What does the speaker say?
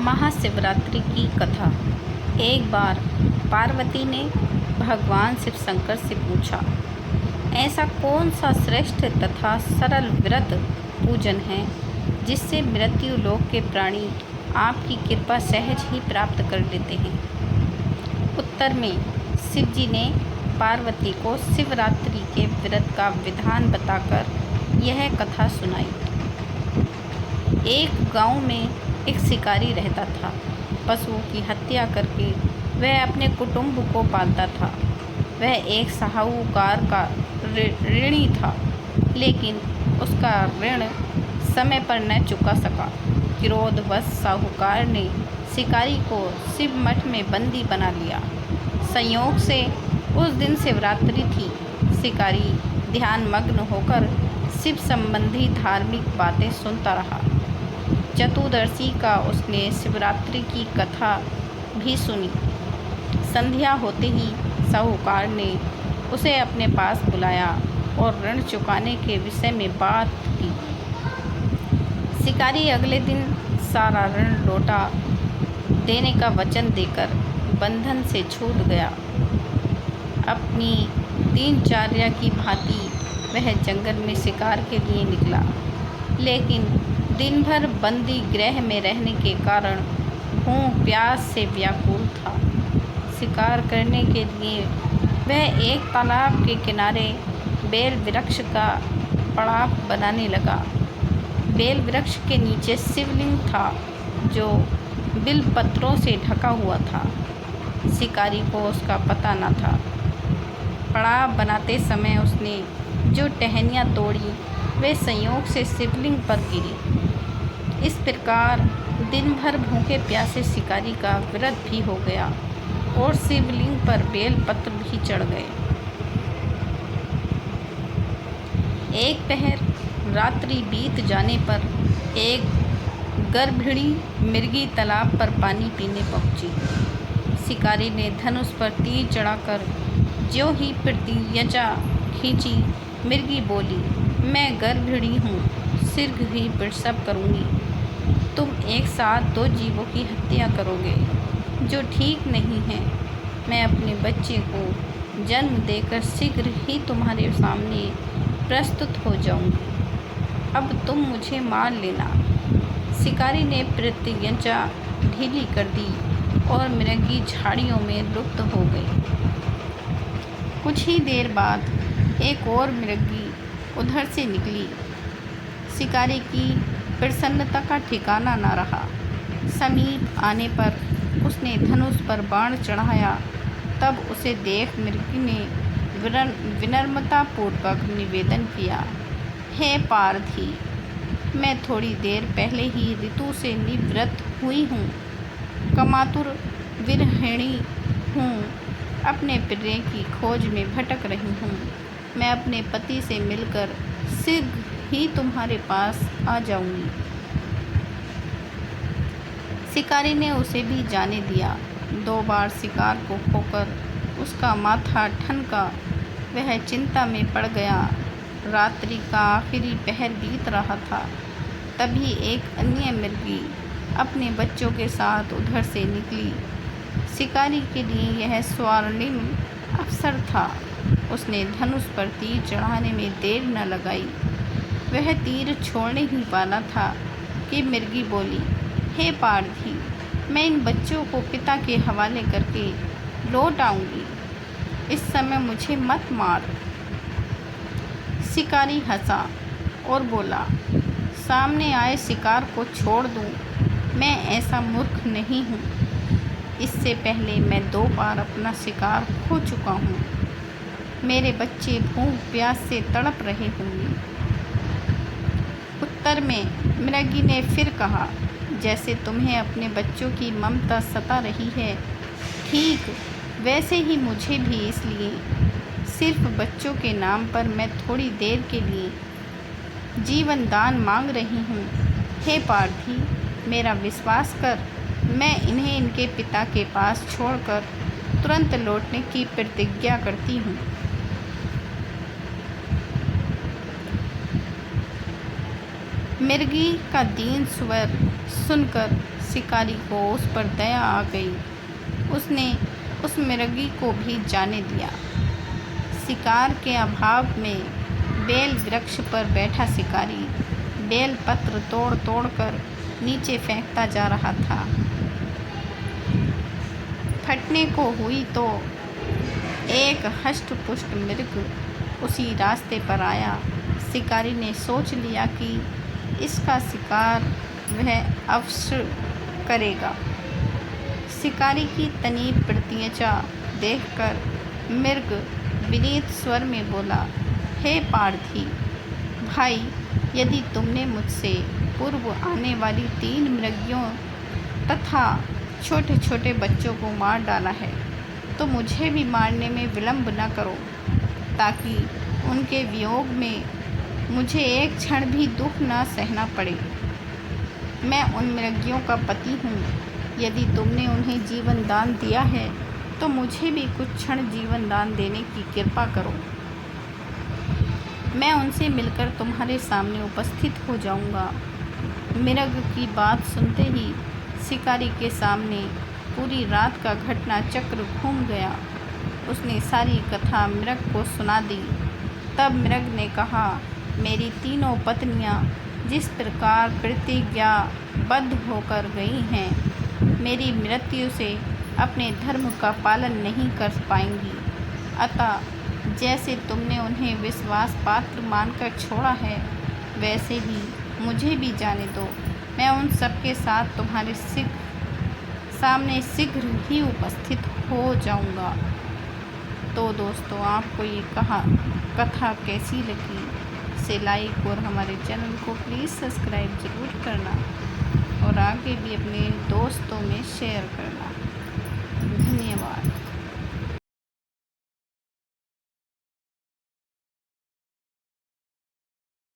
महाशिवरात्रि की कथा। एक बार पार्वती ने भगवान शिव शंकर से पूछा, ऐसा कौन सा श्रेष्ठ तथा सरल व्रत पूजन है जिससे मृत्यु लोक के प्राणी आपकी कृपा सहज ही प्राप्त कर लेते हैं। उत्तर में शिव जी ने पार्वती को शिवरात्रि के व्रत का विधान बताकर यह कथा सुनाई। एक गांव में एक शिकारी रहता था। पशुओं की हत्या करके वह अपने कुटुंब को पालता था। वह एक साहूकार का ऋणी था, लेकिन उसका ऋण समय पर न चुका सका। क्रोधवश साहूकार ने शिकारी को शिव मठ में बंदी बना लिया। संयोग से उस दिन शिवरात्रि थी। शिकारी ध्यान मग्न होकर शिव संबंधी धार्मिक बातें सुनता रहा। चतुर्दशी का उसने शिवरात्रि की कथा भी सुनी। संध्या होते ही साहूकार ने उसे अपने पास बुलाया और ऋण चुकाने के विषय में बात की। शिकारी अगले दिन सारा ऋण लौटा देने का वचन देकर बंधन से छूट गया। अपनी दिनचर्या की भांति वह जंगल में शिकार के लिए निकला, लेकिन दिन भर बंदी गृह में रहने के कारण भूख प्यास से व्याकुल था। शिकार करने के लिए वह एक तालाब के किनारे बेल वृक्ष का पड़ाव बनाने लगा। बेल वृक्ष के नीचे शिवलिंग था जो बिलपत्रों से ढका हुआ था। शिकारी को उसका पता न था। पड़ाव बनाते समय उसने जो टहनियाँ तोड़ी वे संयोग से शिवलिंग पर गिरी। इस प्रकार दिन भर भूखे प्यासे शिकारी का व्रत भी हो गया और शिवलिंग पर बेल पत्र भी चढ़ गए। एक पहर रात्रि बीत जाने पर एक गर्भिणी मृगी तालाब पर पानी पीने पहुंची। शिकारी ने धनुष पर तीर चढ़ाकर ज्यों ही प्रतियजा खींची, मृगी बोली, मैं गर्भिणी हूँ, शीघ्र ही प्रसव करूँगी। तुम एक साथ दो जीवों की हत्या करोगे, जो ठीक नहीं है। मैं अपने बच्चे को जन्म देकर शीघ्र ही तुम्हारे सामने प्रस्तुत हो जाऊंगी। अब तुम मुझे मार लेना। शिकारी ने प्रतिज्ञा ढीली कर दी और मृगी झाड़ियों में लुप्त हो गई। कुछ ही देर बाद एक और मृगी उधर से निकली। शिकारी की प्रसन्नता का ठिकाना न रहा। समीप आने पर उसने धनुष पर बाण चढ़ाया। तब उसे देख मृगी ने विनम्रतापूर्वक निवेदन किया, हे पारधी, मैं थोड़ी देर पहले ही ऋतु से निवृत्त हुई हूँ। कमातुर विरहिणी हूँ। अपने प्रिय की खोज में भटक रही हूँ। मैं अपने पति से मिलकर शीघ्र ही तुम्हारे पास आ जाऊंगी। शिकारी ने उसे भी जाने दिया। 2 बार शिकार को खोकर उसका माथा ठनका। वह चिंता में पड़ गया। रात्रि का आखिरी पहर बीत रहा था। तभी एक अन्य मृगी अपने बच्चों के साथ उधर से निकली। शिकारी के लिए यह स्वर्णिम अवसर था। उसने धनुष पर तीर चढ़ाने में देर न लगाई। वह तीर छोड़ने ही वाला था कि मृगी बोली, हे पारधी, मैं इन बच्चों को पिता के हवाले करके लौट आऊँगी। इस समय मुझे मत मार। शिकारी हंसा और बोला, सामने आए शिकार को छोड़ दूँ? मैं ऐसा मूर्ख नहीं हूँ। इससे पहले मैं 2 बार अपना शिकार खो चुका हूँ। मेरे बच्चे भूख प्यास से तड़प रहे होंगे। उत्तर में मृगी ने फिर कहा, जैसे तुम्हें अपने बच्चों की ममता सता रही है, ठीक वैसे ही मुझे भी। इसलिए सिर्फ बच्चों के नाम पर मैं थोड़ी देर के लिए जीवन दान मांग रही हूँ। हे पारधी, मेरा विश्वास कर। मैं इन्हें इनके पिता के पास छोड़कर तुरंत लौटने की प्रतिज्ञा करती हूँ। मृगी का दीन स्वर सुनकर शिकारी को उस पर दया आ गई। उसने उस मृगी को भी जाने दिया। शिकार के अभाव में बेल वृक्ष पर बैठा शिकारी बेल पत्र तोड़ तोड़ कर नीचे फेंकता जा रहा था। फटने को हुई तो एक हष्ट-पुष्ट मृग उसी रास्ते पर आया। शिकारी ने सोच लिया कि इसका शिकार वह अवश्य करेगा। शिकारी की तनी प्रत्यंचा देखकर मृग विनीत स्वर में बोला, हे पारधी भाई, यदि तुमने मुझसे पूर्व आने वाली 3 मृगियों तथा छोटे छोटे बच्चों को मार डाला है तो मुझे भी मारने में विलंब न करो, ताकि उनके वियोग में मुझे एक क्षण भी दुख न सहना पड़े। मैं उन मृगियों का पति हूँ। यदि तुमने उन्हें जीवन दान दिया है तो मुझे भी कुछ क्षण जीवन दान देने की कृपा करो। मैं उनसे मिलकर तुम्हारे सामने उपस्थित हो जाऊंगा। मृग की बात सुनते ही शिकारी के सामने पूरी रात का घटना चक्र घूम गया। उसने सारी कथा मृग को सुना दी। तब मृग ने कहा, मेरी तीनों पत्नियां जिस प्रकार प्रतिज्ञाबद्ध होकर गई हैं, मेरी मृत्यु से अपने धर्म का पालन नहीं कर पाएंगी। अतः जैसे तुमने उन्हें विश्वास पात्र मानकर छोड़ा है, वैसे ही मुझे भी जाने दो। मैं उन सबके साथ तुम्हारे सामने शीघ्र ही उपस्थित हो जाऊंगा। तो दोस्तों, आपको ये कथा कैसी लगी इसे लाइक और हमारे चैनल को प्लीज़ सब्सक्राइब ज़रूर करना और आगे भी अपने दोस्तों में शेयर करना।